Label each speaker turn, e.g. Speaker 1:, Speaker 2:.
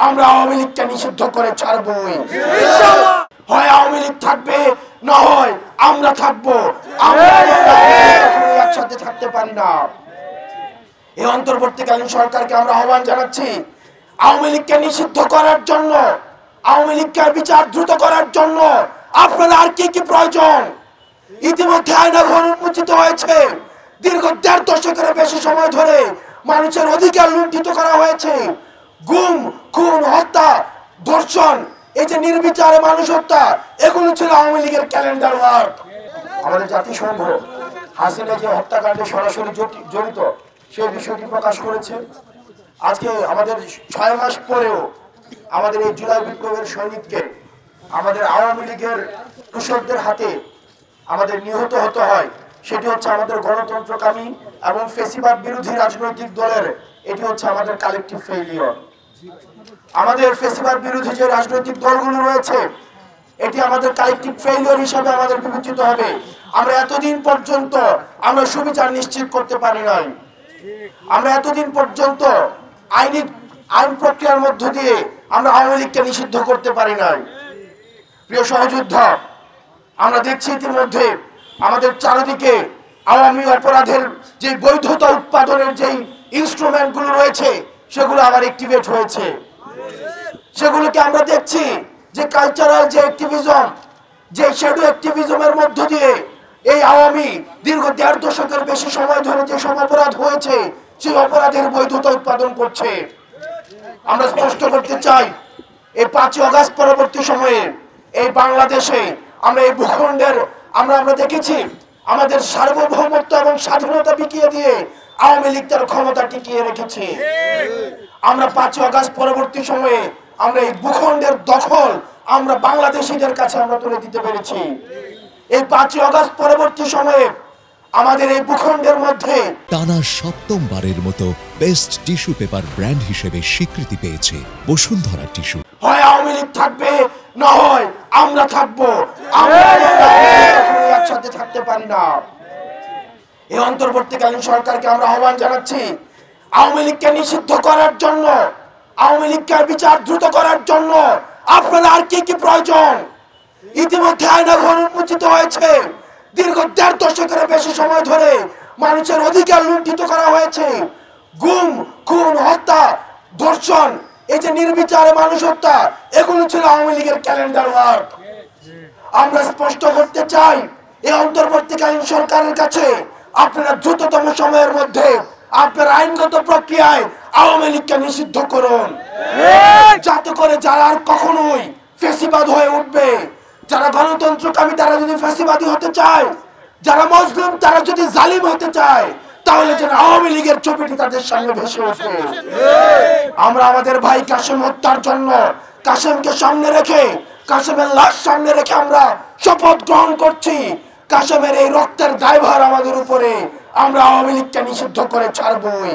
Speaker 1: আমরা আওয়ামী লীগকে নিষিদ্ধ করে ছাড়বই। হয় আওয়ামী লীগ থাকবে, না হয় আমরা থাকবো। আমরা একসাথে থাকতে পারি না। এই অন্তর্বর্তীকালীন সরকারকে আমরা আহ্বান জানাচ্ছি আওয়ামী লীগকে নিষিদ্ধ করার জন্য, আওয়ামী লীগকে বিচার দ্রুত করার জন্য আপনারা আর কি কি প্রয়োজন? ইতিমধ্যে আয়নাঘর উন্মোচিত হয়েছে। দীর্ঘ ১.৫ দশকের বেশি সময় ধরে মানুষের অধিকার লুণ্ঠিত করা হয়েছে। গুম, খুন, হত্যা, ধর্ষণ, এই যে নির্বিচারে মানুষ হত্যা, এগুলো ছিল আওয়ামী লীগের ক্যালেন্ডার ওয়ার্ক। আমাদের জাতিসংঘ হাসিনা যে হত্যাকাণ্ডে সরাসরি জড়িত সেই বিষয়টি প্রকাশ করেছে। আজকে আমাদের ৬ মাস পরেও আমাদের এই জুলাই বিপ্লবের সৈনিককে আমাদের আওয়ামী লীগের কৃষকদের হাতে আমাদের নিহত হতে হয়। সেটি হচ্ছে আমাদের গণতন্ত্রকামী এবং ফ্যাসিবাদ বিরোধী রাজনৈতিক দলের, এটি হচ্ছে আমাদের কালেকটিভ ফেইলিয়র। আমাদের ফ্যাসিবাদ বিরোধী যে রাজনৈতিক দলগুলো রয়েছে, এটি আমাদের কালেকটিভ ফেইলিয়র হিসাবে আমাদের বিবেচিত হবে। আমরা এতদিন পর্যন্ত আমরা সুবিচার নিশ্চিত করতে পারি নাই। আমরা এতদিন পর্যন্ত আইন প্রক্রিয়ার মধ্য দিয়ে আমরা আওয়ামী লীগকে নিষিদ্ধ করতে পারি নাই। প্রিয় সহযোদ্ধা, আমরা দেখছি ইতিমধ্যে আমাদের চারিদিকে আওয়ামী অপরাধের যে বৈধতা উৎপাদনের যেই ইনস্ট্রুমেন্টগুলো রয়েছে সেগুলো আবার অ্যাক্টিভেট হয়েছে। সেগুলোকে আমরা দেখছি যে কালচারাল যে অ্যাক্টিভিজম, যে শ্যাডো অ্যাক্টিভিজমের মধ্য দিয়ে এই আওয়ামী দীর্ঘ ১.৫ দশকের বেশি সময় ধরে যে সব অপরাধ হয়েছে সেই অপরাধের বৈধতা উৎপাদন করছে। আমরা স্পষ্ট করতে চাই, এই ৫ই আগস্ট পরবর্তী সময়ে এই বাংলাদেশে আমরা এই ভূখণ্ডের আমরা দেখেছি আমাদের সার্বভৌমত্ব এবং স্বাধীনতা বিকিয়ে দিয়ে আওয়ামী লীগ তার ক্ষমতা টিকিয়ে রেখেছে। আমরা ৫ই আগস্ট পরবর্তী সময়ে আমরা এই ভূখণ্ডের দখল আমরা বাংলাদেশিদের কাছে আমরা তুলে দিতে পেরেছি। এই ৫ই আগস্ট পরবর্তী সময়ে আমাদের এই ভূখণ্ডের মধ্যে
Speaker 2: টানা ৭ম-বারের মতো বেস্ট টিস্যু পেপার ব্র্যান্ড হিসেবে স্বীকৃতি পেয়েছে বসুন্ধরা টিস্যু।
Speaker 1: হয় আওয়ামী লীগ থাকবে, না হয় আমরা থাকবো। আমরা একসাথে থাকতে পারি না। এই অন্তর্বর্তীকালীন সরকারকে আমরা আহ্বান জানাচ্ছি আওয়ামী লীগকে নিষিদ্ধ করার জন্য, আওয়ামী লীগকে বিচার দ্রুত করার জন্য আপনারা আর কি কি প্রয়োজন? ইতিমধ্যে আয়নাঘর উন্মোচিত হয়েছে। দীর্ঘ ১.৫ দশকের বেশি সময় ধরে মানুষের অধিকার লুণ্ঠিত করা হয়েছে। গুম, খুন, হত্যা, ধর্ষণ, এই যে নির্বিচারে মানুষ হত্যা, এগুলো ছিল আওয়ামী লীগের ক্যালেন্ডার ওয়ার্ক। আমরা স্পষ্ট করতে চাই এই অন্তর্বর্তীকালীন সরকারের কাছে আপনারা দ্রুততম সময়ের মধ্যে আপনার আইনগত প্রক্রিয়ায় আওয়ামী লীগকে নিষিদ্ধ করুন, যাতে করে যারা আর কখনোই ফ্যাসিবাদ হয়ে উঠবে, যারা গণতন্ত্রকামী তারা যদি ফ্যাসিবাদী হতে চায়, যারা মুসলিম তারা যদি জালিম হতে চায়, তাহলে যেন আওয়ামী লীগের ছবিটি তাদের সামনে ভেসে ওঠে। আমরা আমাদের ভাই কাশেম হত্যার জন্য কাশেমকে সামনে রেখে, কাশেমের লাশ সামনে রেখে আমরা শপথ গ্রহণ করছি কাশেমের এই রক্তের দায়ভার আমাদের উপরে, আমরা আওয়ামী লীগকে নিষিদ্ধ করে ছাড়বই।